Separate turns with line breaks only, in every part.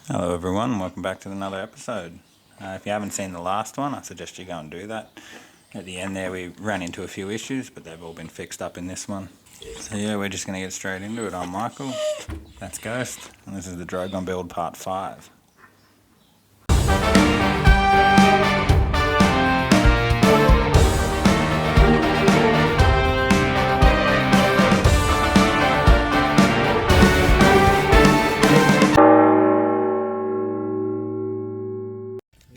Hello everyone, welcome back to another episode. If you haven't seen the last one, I suggest you go and do that. At the end there we ran into a few issues, but they've all been fixed up in this one. So yeah, we're just going to get straight into it. I'm Michael, that's Ghost, and this is the Drogon Build Part 5.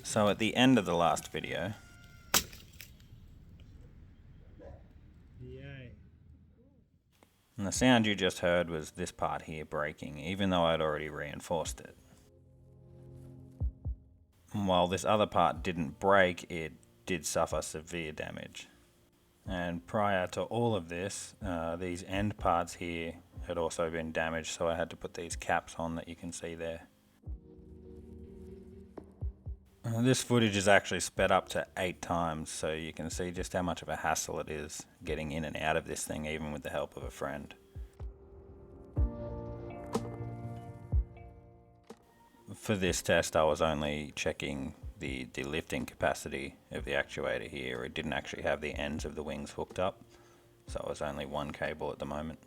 So at the end of the last video, and the sound you just heard was this part here breaking, even though I'd already reinforced it. And while this other part didn't break, it did suffer severe damage. And prior to all of this, these end parts here had also been damaged, so I had to put these caps on that you can see there. This footage is actually sped up to 8 times, so you can see just how much of a hassle it is getting in and out of this thing, even with the help of a friend. For this test, I was only checking the lifting capacity of the actuator here. It didn't actually have the ends of the wings hooked up, so it was only one cable at the moment.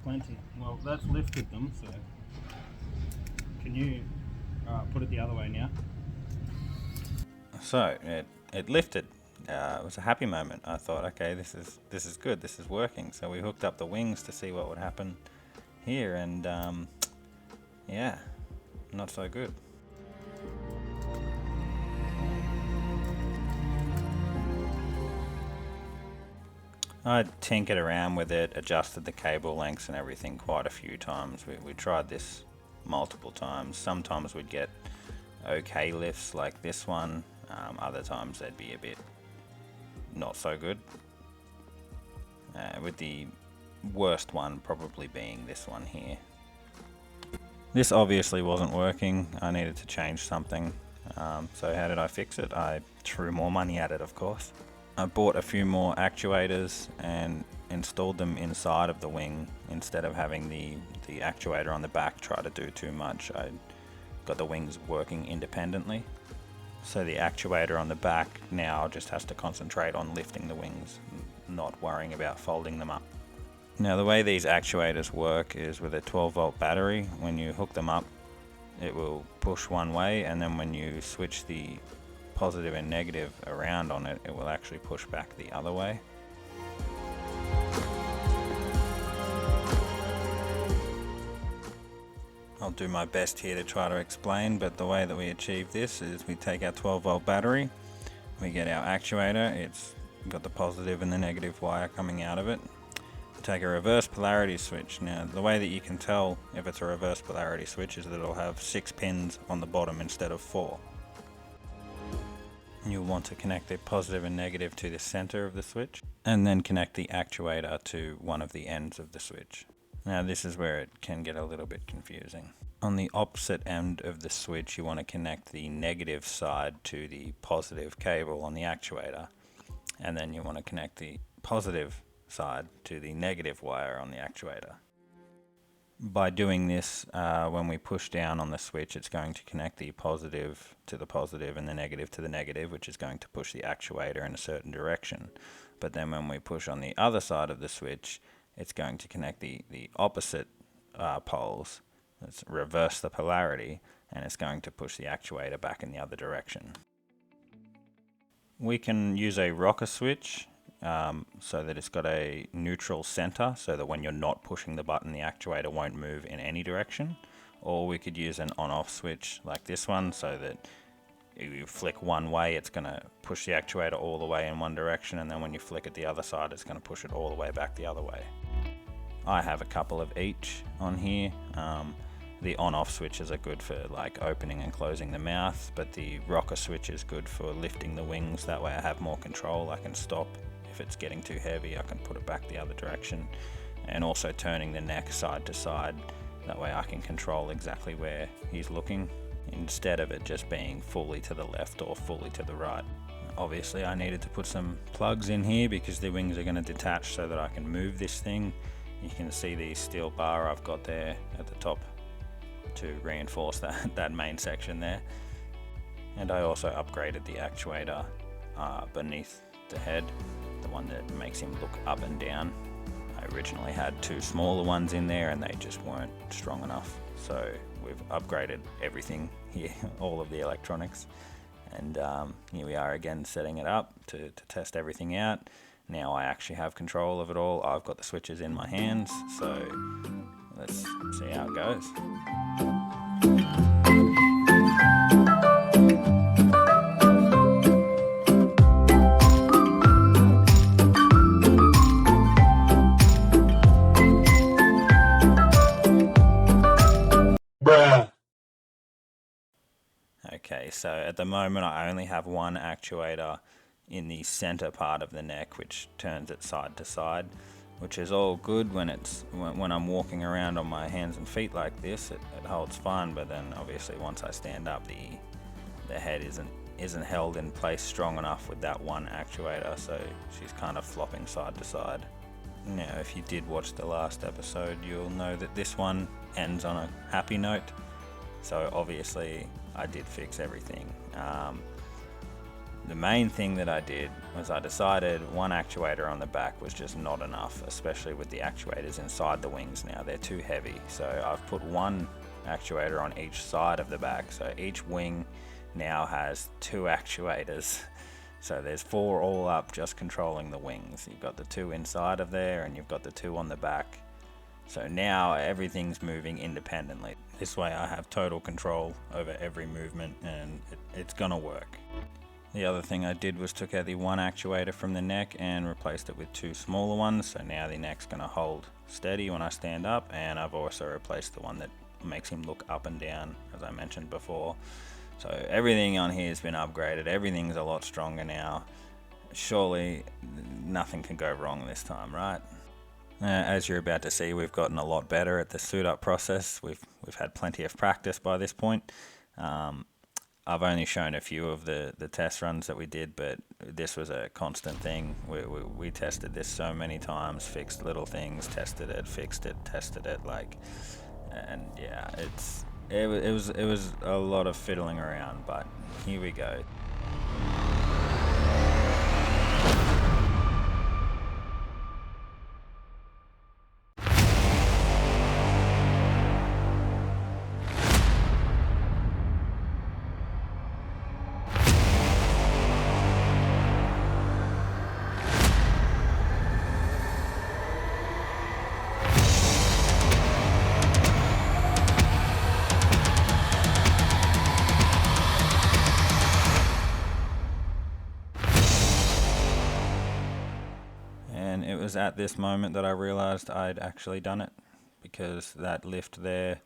Plenty. Well, that's lifted them, so can you put it the other way now?
So it lifted. It was a happy moment. I thought, okay, this is good. This is working. So we hooked up the wings to see what would happen here, and yeah, not so good. I tinkered around with it, adjusted the cable lengths and everything quite a few times. We tried this multiple times. Sometimes we'd get okay lifts like this one. Other times they'd be a bit not so good. With the worst one probably being this one here. This obviously wasn't working. I needed to change something. So how did I fix it? I threw more money at it, of course. I bought a few more actuators and installed them inside of the wing instead of having the actuator on the back try to do too much. I got the wings working independently. So the actuator on the back now just has to concentrate on lifting the wings, not worrying about folding them up. Now the way these actuators work is with a 12-volt battery. When you hook them up, it will push one way, and then when you switch the positive and negative around on it, it will actually push back the other way. I'll do my best here to try to explain, but the way that we achieve this is we take our 12-volt battery, we get our actuator, it's got the positive and the negative wire coming out of it. We take a reverse polarity switch. Now the way that you can tell if it's a reverse polarity switch is that it'll have 6 pins on the bottom instead of 4. You'll want to connect the positive and negative to the center of the switch, and then connect the actuator to one of the ends of the switch. Now this is where it can get a little bit confusing. On the opposite end of the switch, you want to connect the negative side to the positive cable on the actuator, and then you want to connect the positive side to the negative wire on the actuator. By doing this, when we push down on the switch, it's going to connect the positive to the positive and the negative to the negative, which is going to push the actuator in a certain direction. But then when we push on the other side of the switch, it's going to connect the opposite poles. It's reverse the polarity, and it's going to push the actuator back in the other direction. We can use a rocker switch, so that it's got a neutral center, so that when you're not pushing the button, the actuator won't move in any direction. Or we could use an on-off switch like this one, so that if you flick one way, it's going to push the actuator all the way in one direction, and then when you flick it the other side, it's going to push it all the way back the other way. I have a couple of each on here. The on-off switches are good for like opening and closing the mouth, but the rocker switch is good for lifting the wings. That way I have more control. I can stop if it's getting too heavy. I can put it back the other direction, and also turning the neck side to side. That way I can control exactly where he's looking instead of it just being fully to the left or fully to the right. Obviously I needed to put some plugs in here because the wings are going to detach so that I can move this thing. You can see the steel bar I've got there at the top to reinforce that main section there. And I also upgraded the actuator beneath the head, the one that makes him look up and down. I originally had two smaller ones in there and they just weren't strong enough, so we've upgraded everything here, all of the electronics, and here we are again setting it up to test everything out. Now I actually have control of it all. I've got the switches in my hands, so let's see how it goes. Okay, so at the moment I only have one actuator in the center part of the neck, which turns it side to side, which is all good when I'm walking around on my hands and feet like this. It holds fine, but then obviously once I stand up, the head isn't held in place strong enough with that one actuator, so she's kind of flopping side to side. Now, if you did watch the last episode, you'll know that this one ends on a happy note. So obviously I did fix everything. The main thing that I did was I decided one actuator on the back was just not enough, especially with the actuators inside the wings now. They're too heavy. So I've put one actuator on each side of the back. So each wing now has two actuators. So there's four all up just controlling the wings. You've got the two inside of there and you've got the two on the back. So now everything's moving independently. This way I have total control over every movement, and it's gonna work. The other thing I did was took out the one actuator from the neck and replaced it with two smaller ones, so now the neck's gonna hold steady when I stand up, and I've also replaced the one that makes him look up and down, as I mentioned before. So everything on here has been upgraded. Everything's a lot stronger now. Surely nothing can go wrong this time, right? As you're about to see, we've gotten a lot better at the suit up process. We've had plenty of practice by this point. I've only shown a few of the test runs that we did, but this was a constant thing. We tested this so many times, fixed little things, tested it, fixed it, tested it, and yeah, it was a lot of fiddling around, but here we go. And it was at this moment that I realized I'd actually done it, because that lift there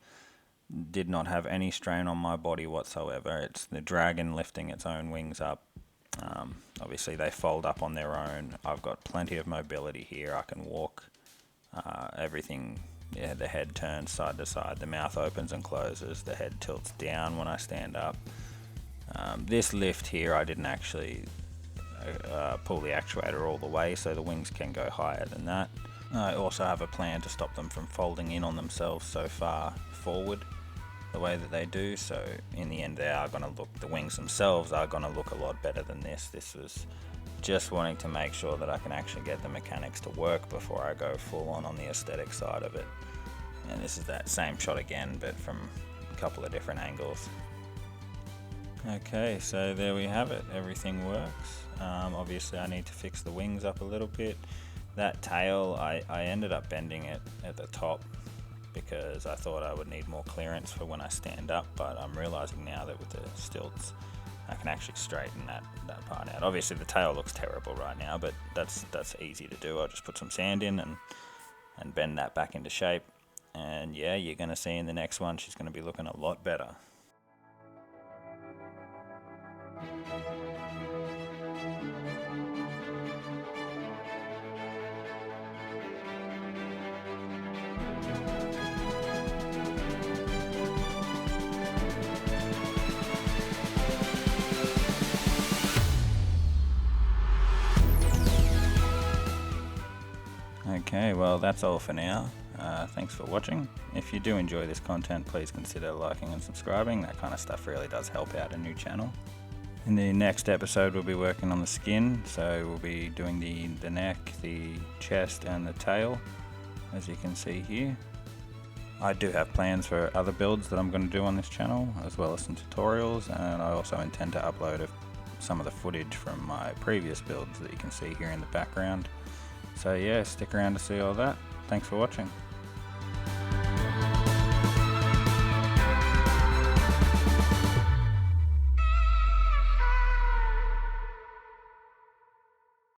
did not have any strain on my body whatsoever. It's the dragon lifting its own wings up. Obviously they fold up on their own. I've got plenty of mobility here. I can walk. Everything, yeah, the head turns side to side, the mouth opens and closes, the head tilts down when I stand up. This lift here, I didn't actually pull the actuator all the way, so the wings can go higher than that. I also have a plan to stop them from folding in on themselves so far forward the way that they do, so in the end the wings themselves are going to look a lot better than this. This was just wanting to make sure that I can actually get the mechanics to work before I go full on the aesthetic side of it. And this is that same shot again, but from a couple of different angles. Okay, so there we have it. Everything works. Obviously I need to fix the wings up a little bit. That tail, I ended up bending it at the top because I thought I would need more clearance for when I stand up, but I'm realizing now that with the stilts I can actually straighten that part out. Obviously the tail looks terrible right now, but that's easy to do. I'll just put some sand in and bend that back into shape. And yeah, you're going to see in the next one she's going to be looking a lot better. Okay, well that's all for now. Thanks for watching. If you do enjoy this content, please consider liking and subscribing. That kind of stuff really does help out a new channel. In the next episode we'll be working on the skin, so we'll be doing the neck, the chest and the tail, as you can see here. I do have plans for other builds that I'm going to do on this channel, as well as some tutorials, and I also intend to upload some of the footage from my previous builds that you can see here in the background. So yeah, stick around to see all that. Thanks for watching.